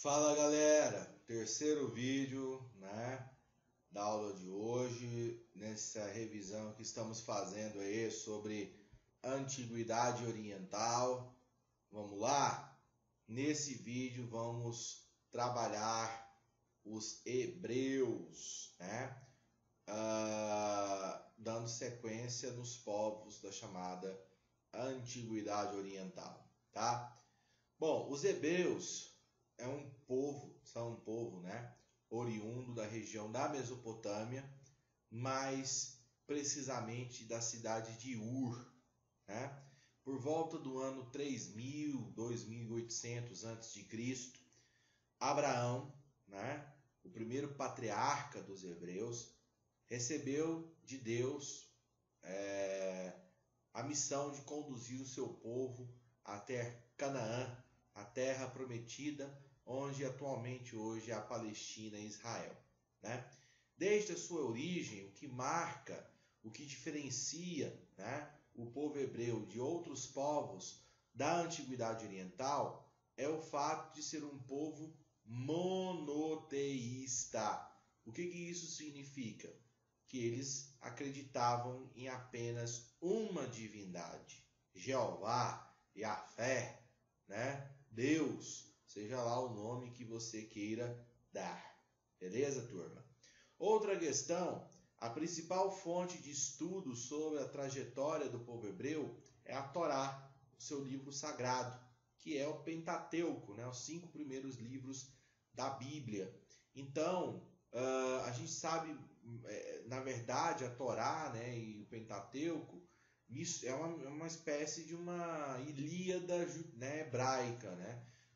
Fala galera, terceiro vídeo, da aula de hoje, nessa revisão que estamos fazendo aí sobre Antiguidade Oriental. Vamos lá? Nesse vídeo vamos trabalhar os hebreus, dando sequência nos povos da chamada Antiguidade Oriental, tá? Bom, os hebreus são um povo, oriundo da região da Mesopotâmia, mais precisamente da cidade de Ur, Por volta do ano 3000, 2800 a.C., Abraão, o primeiro patriarca dos hebreus, recebeu de Deus a missão de conduzir o seu povo até Canaã, a terra prometida, onde atualmente hoje é a Palestina e Israel. Desde a sua origem, o que marca, o que diferencia o povo hebreu de outros povos da Antiguidade Oriental é o fato de ser um povo monoteísta. O que isso significa? Que eles acreditavam em apenas uma divindade, Jeová, Yahvé, Deus, seja lá o nome que você queira dar. Beleza, turma? Outra questão, a principal fonte de estudo sobre a trajetória do povo hebreu é a Torá, o seu livro sagrado, que é o Pentateuco, os 5 primeiros livros da Bíblia. Então, a gente sabe, na verdade, a Torá e o Pentateuco, isso é uma espécie de uma Ilíada hebraica,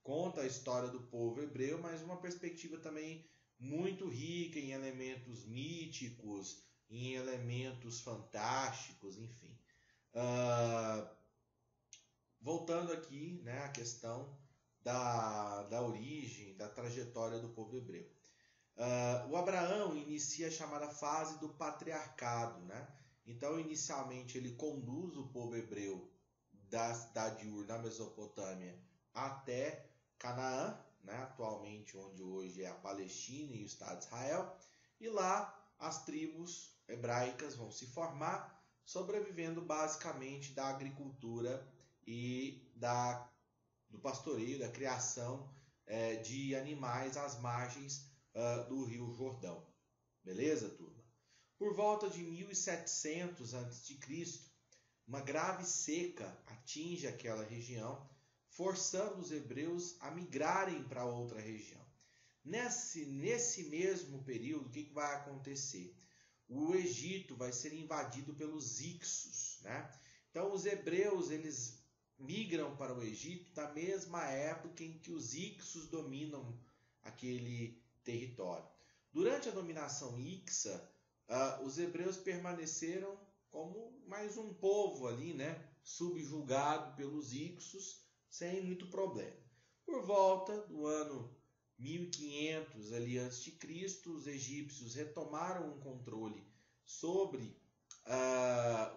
Conta a história do povo hebreu, mas uma perspectiva também muito rica em elementos míticos, em elementos fantásticos, enfim. Voltando aqui, à questão da origem, da trajetória do povo hebreu. O Abraão inicia a chamada fase do patriarcado, Então, inicialmente, ele conduz o povo hebreu da cidade de Ur, na Mesopotâmia, até Canaã, atualmente onde hoje é a Palestina e o Estado de Israel, e lá as tribos hebraicas vão se formar, sobrevivendo basicamente da agricultura e do pastoreio, da criação de animais às margens do Rio Jordão. Beleza, turma? Por volta de 1700 a.C., uma grave seca atinge aquela região, forçando os hebreus a migrarem para outra região. Nesse mesmo período, o que vai acontecer? O Egito vai ser invadido pelos Hicsos, Então, os hebreus eles migram para o Egito na mesma época em que os Hicsos dominam aquele território. Durante a dominação Hixa, os hebreus permaneceram como mais um povo ali, subjugado pelos Hicsos, sem muito problema. Por volta do ano 1500 a.C., os egípcios retomaram um controle sobre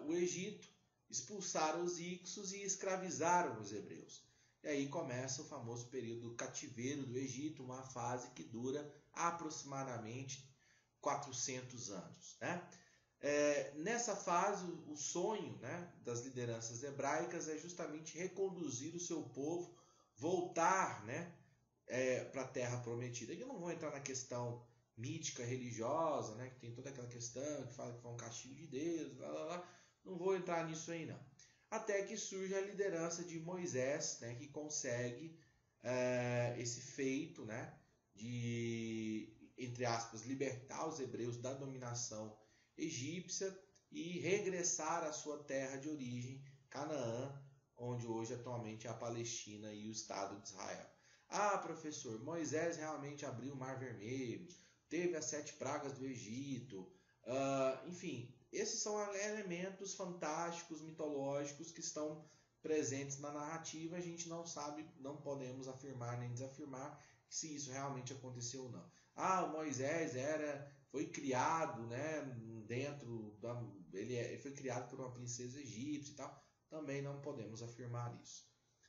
o Egito, expulsaram os Hicsos e escravizaram os hebreus. E aí começa o famoso período do cativeiro do Egito, uma fase que dura aproximadamente 400 anos. Nessa fase, o sonho das lideranças hebraicas é justamente reconduzir o seu povo, voltar para a terra prometida. Aqui eu não vou entrar na questão mítica, religiosa, que tem toda aquela questão que fala que foi um castigo de Deus, não vou entrar nisso aí não. Até que surge a liderança de Moisés, que consegue esse feito de, entre aspas, libertar os hebreus da dominação egípcia e regressar à sua terra de origem, Canaã, onde hoje atualmente é a Palestina e o Estado de Israel. Professor, Moisés realmente abriu o Mar Vermelho, teve as 7 pragas do Egito, enfim, esses são elementos fantásticos, mitológicos que estão presentes na narrativa. A gente não sabe, não podemos afirmar nem desafirmar se isso realmente aconteceu ou não. O Moisés foi criado, ele foi criado por uma princesa egípcia e tal. Também não podemos afirmar isso.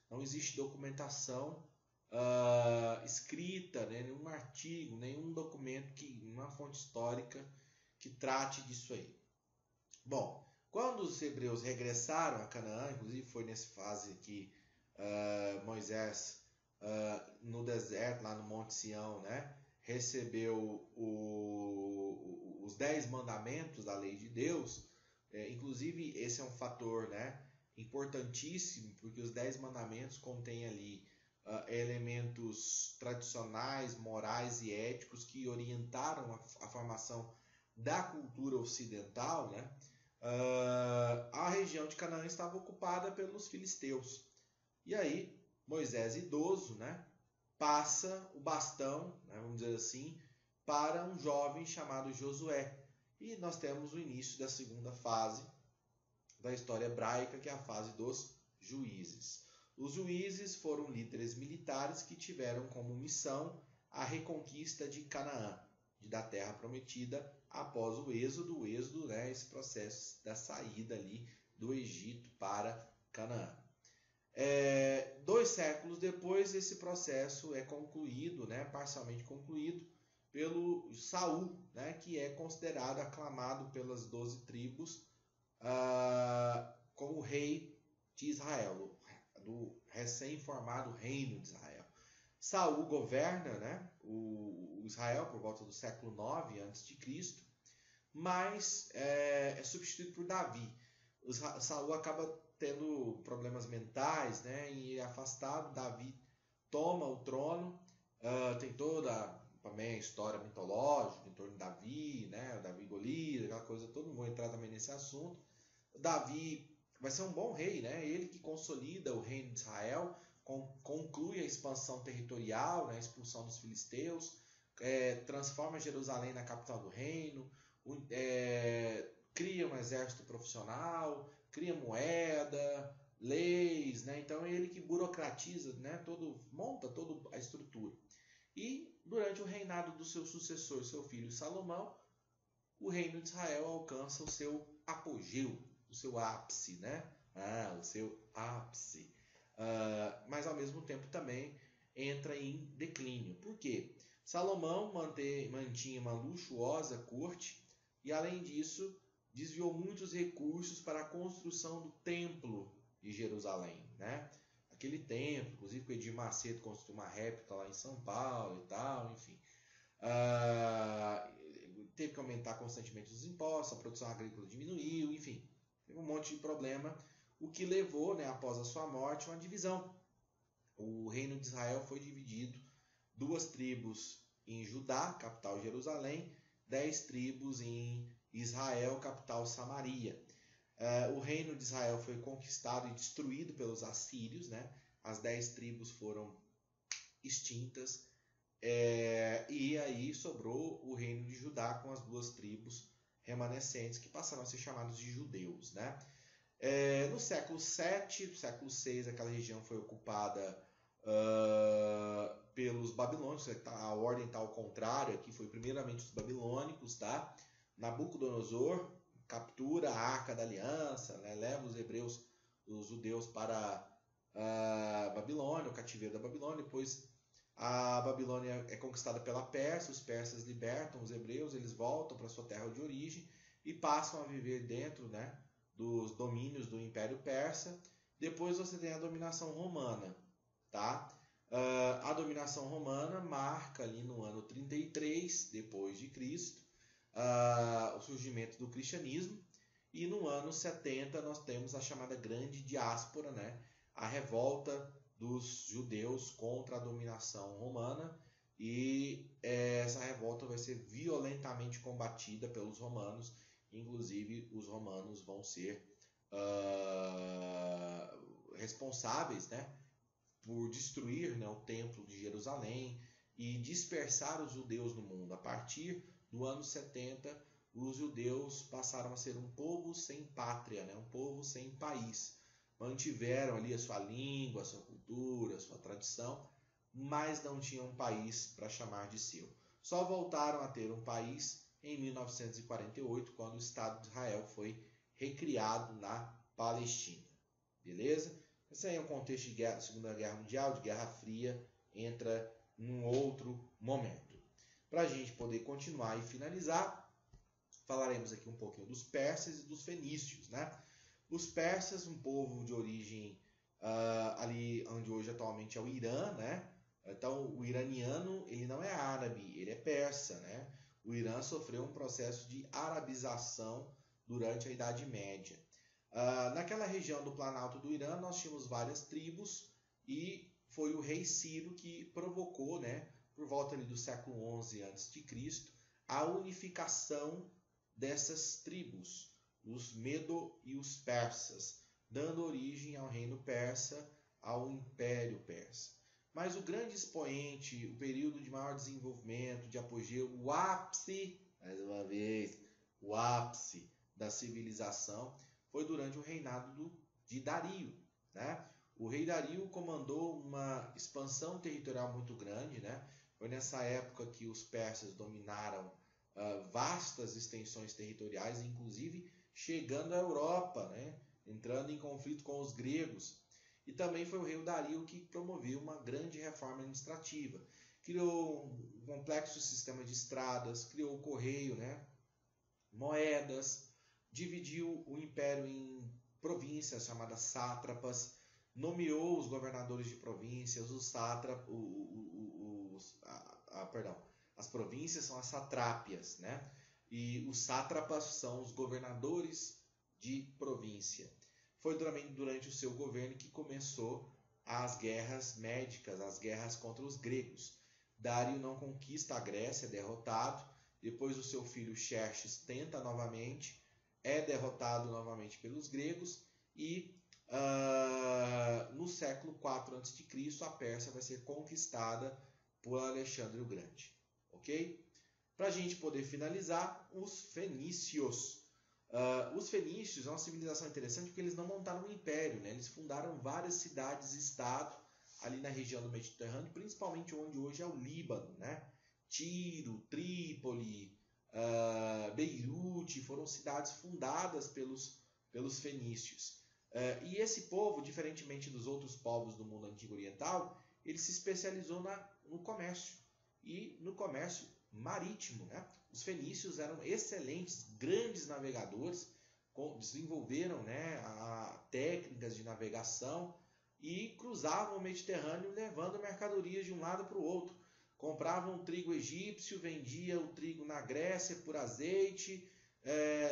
Não existe documentação escrita, né, nenhum artigo, nenhum documento, uma fonte histórica que trate disso aí. Bom, quando os hebreus regressaram a Canaã, inclusive foi nessa fase que Moisés, no deserto, lá no Monte Sião, né, recebeu os 10 mandamentos da lei de Deus. Inclusive, esse é um fator, né, importantíssimo, porque os 10 mandamentos contêm ali elementos tradicionais, morais e éticos que orientaram a formação da cultura ocidental, né? A região de Canaã estava ocupada pelos filisteus. E aí, Moisés, idoso, né, passa o bastão, né, vamos dizer assim, para um jovem chamado Josué. E nós temos o início da segunda fase da história hebraica, que é a fase dos juízes. Os juízes foram líderes militares que tiveram como missão a reconquista de Canaã, da terra prometida, após o êxodo, né, esse processo da saída ali do Egito para Canaã. 2 séculos depois, esse processo é concluído, né, parcialmente concluído, pelo Saul, né, que é considerado, aclamado pelas 12 tribos, como rei de Israel, do recém-formado reino de Israel. Saul governa, né, o Israel por volta do século 9 a.C., mas é substituído por Davi. Saul acaba tendo problemas mentais, né, e afastado. Davi toma o trono. Tem toda também a história mitológica em torno de Davi, né, Davi e Golias, aquela coisa, todo mundo vai entrar também nesse assunto. Davi vai ser um bom rei, né? Ele que consolida o reino de Israel, conclui a expansão territorial, né? A expulsão dos filisteus, transforma Jerusalém na capital do reino, cria um exército profissional, cria moeda, leis, né? Então é ele que burocratiza, né? Monta toda a estrutura. E durante o reinado do seu sucessor, seu filho Salomão, o reino de Israel alcança o seu apogeu, o seu ápice, né? O seu ápice. Mas ao mesmo tempo também entra em declínio. Por quê? Salomão mantinha uma luxuosa corte e, além disso, desviou muitos recursos para a construção do templo de Jerusalém, né? Aquele templo, inclusive o Edir Macedo construiu uma réplica lá em São Paulo e tal, enfim. Teve que aumentar constantemente os impostos, a produção agrícola diminuiu, enfim, teve um monte de problema, o que levou, né, após a sua morte, uma divisão. O reino de Israel foi dividido, 2 tribos em Judá, capital Jerusalém, 10 tribos em Israel, capital Samaria. O reino de Israel foi conquistado e destruído pelos assírios, né? As 10 tribos foram extintas. E aí sobrou o reino de Judá com as 2 tribos remanescentes, que passaram a ser chamados de judeus, né? No século 7, século 6, aquela região foi ocupada pelos babilônicos. A ordem está ao contrário, aqui foi primeiramente os babilônicos, tá? Nabucodonosor captura a Arca da Aliança, né? Leva os judeus para a Babilônia, o cativeiro da Babilônia. Depois a Babilônia é conquistada pela Pérsia, os persas libertam os hebreus, eles voltam para sua terra de origem e passam a viver dentro, né, dos domínios do Império Persa. Depois você tem a dominação romana, tá? A dominação romana marca ali no ano 33 depois de Cristo o surgimento do cristianismo, e no ano 70 nós temos a chamada Grande Diáspora, né? A revolta dos judeus contra a dominação romana, e essa revolta vai ser violentamente combatida pelos romanos. Inclusive os romanos vão ser responsáveis, né, por destruir, né, o templo de Jerusalém e dispersar os judeus no mundo. A partir do ano 70, os judeus passaram a ser um povo sem pátria, né, um povo sem país. Mantiveram ali a sua língua, a sua cultura, a sua tradição, mas não tinham um país para chamar de seu. Só voltaram a ter um país em 1948, quando o Estado de Israel foi recriado na Palestina. Beleza? Esse aí é um contexto de Segunda Guerra Mundial, de Guerra Fria, entra num outro momento. Para a gente poder continuar e finalizar, falaremos aqui um pouquinho dos persas e dos fenícios, né? Os persas, um povo de origem ali onde hoje atualmente é o Irã, né? Então, o iraniano, ele não é árabe, ele é persa, né? O Irã sofreu um processo de arabização durante a Idade Média. Naquela região do Planalto do Irã, nós tínhamos várias tribos e foi o rei Ciro que provocou, né, por volta ali do século XI a.C., a unificação dessas tribos, os Medo e os Persas, dando origem ao reino persa, ao Império Persa. Mas o grande expoente, o período de maior desenvolvimento, de apogeu, o ápice, mais uma vez, o ápice da civilização, foi durante o reinado de Dario, né? O rei Dario comandou uma expansão territorial muito grande, né? Foi nessa época que os persas dominaram vastas extensões territoriais, inclusive chegando à Europa, né? Entrando em conflito com os gregos. E também foi o rei Dario que promoveu uma grande reforma administrativa. Criou um complexo sistema de estradas, criou o correio, né? Moedas, dividiu o império em províncias chamadas sátrapas, nomeou os governadores de províncias, as províncias são as satrápias, né? E os sátrapas são os governadores de província. Foi durante o seu governo que começou as guerras médicas, as guerras contra os gregos. Dário não conquista a Grécia, é derrotado. Depois o seu filho Xerxes tenta novamente, é derrotado novamente pelos gregos e no século IV a.C. a Pérsia vai ser conquistada por Alexandre o Grande. Ok? Para a gente poder finalizar, os fenícios. Os fenícios é uma civilização interessante porque eles não montaram um império, né? Eles fundaram várias cidades-estado ali na região do Mediterrâneo, principalmente onde hoje é o Líbano, né? Tiro, Trípoli, Beirute, foram cidades fundadas pelos fenícios. E esse povo, diferentemente dos outros povos do mundo antigo oriental, ele se especializou no comércio e no comércio marítimo, né? Os fenícios eram excelentes, grandes navegadores, desenvolveram, né, técnicas de navegação e cruzavam o Mediterrâneo levando mercadorias de um lado para o outro. Compravam trigo egípcio, vendia o trigo na Grécia por azeite,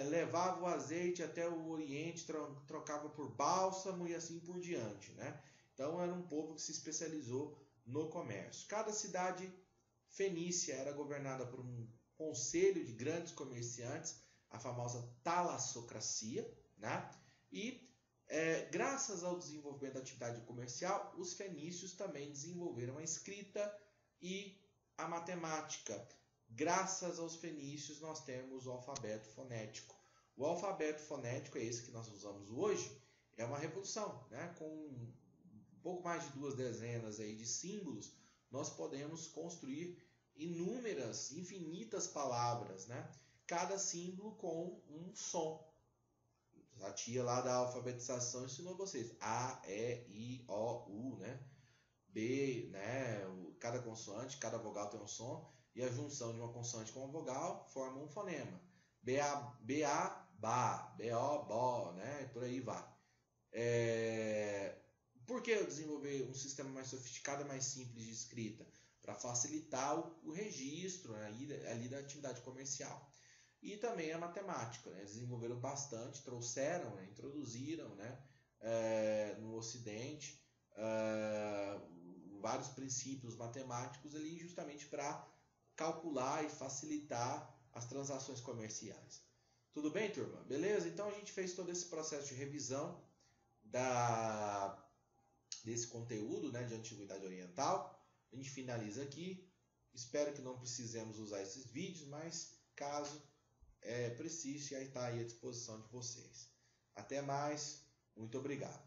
levava o azeite até o Oriente, trocava por bálsamo e assim por diante, né? Então era um povo que se especializou no comércio. Cada cidade fenícia era governada por um conselho de grandes comerciantes, a famosa talassocracia, né? E graças ao desenvolvimento da atividade comercial, os fenícios também desenvolveram a escrita e a matemática. Graças aos fenícios nós temos o alfabeto fonético. O alfabeto fonético é esse que nós usamos hoje, é uma revolução, né? Com um pouco mais de 2 dezenas aí de símbolos, nós podemos construir infinitas palavras, né? Cada símbolo com um som. A tia lá da alfabetização ensinou vocês A, E, I, O, U, né? B, né? Cada consoante, cada vogal tem um som e a junção de uma consoante com uma vogal forma um fonema. B-A, ba, B-O, bo, né? E por aí vai. Por que eu desenvolver um sistema mais sofisticado e mais simples de escrita? Para facilitar o registro, né, ali da atividade comercial. E também a matemática, né? Desenvolveram bastante, trouxeram, né, introduziram, né, no Ocidente vários princípios matemáticos ali justamente para calcular e facilitar as transações comerciais. Tudo bem, turma? Beleza? Então a gente fez todo esse processo de revisão desse conteúdo, né, de Antiguidade Oriental. A gente finaliza aqui. Espero que não precisemos usar esses vídeos, mas caso precise, aí está aí à disposição de vocês. Até mais. Muito obrigado.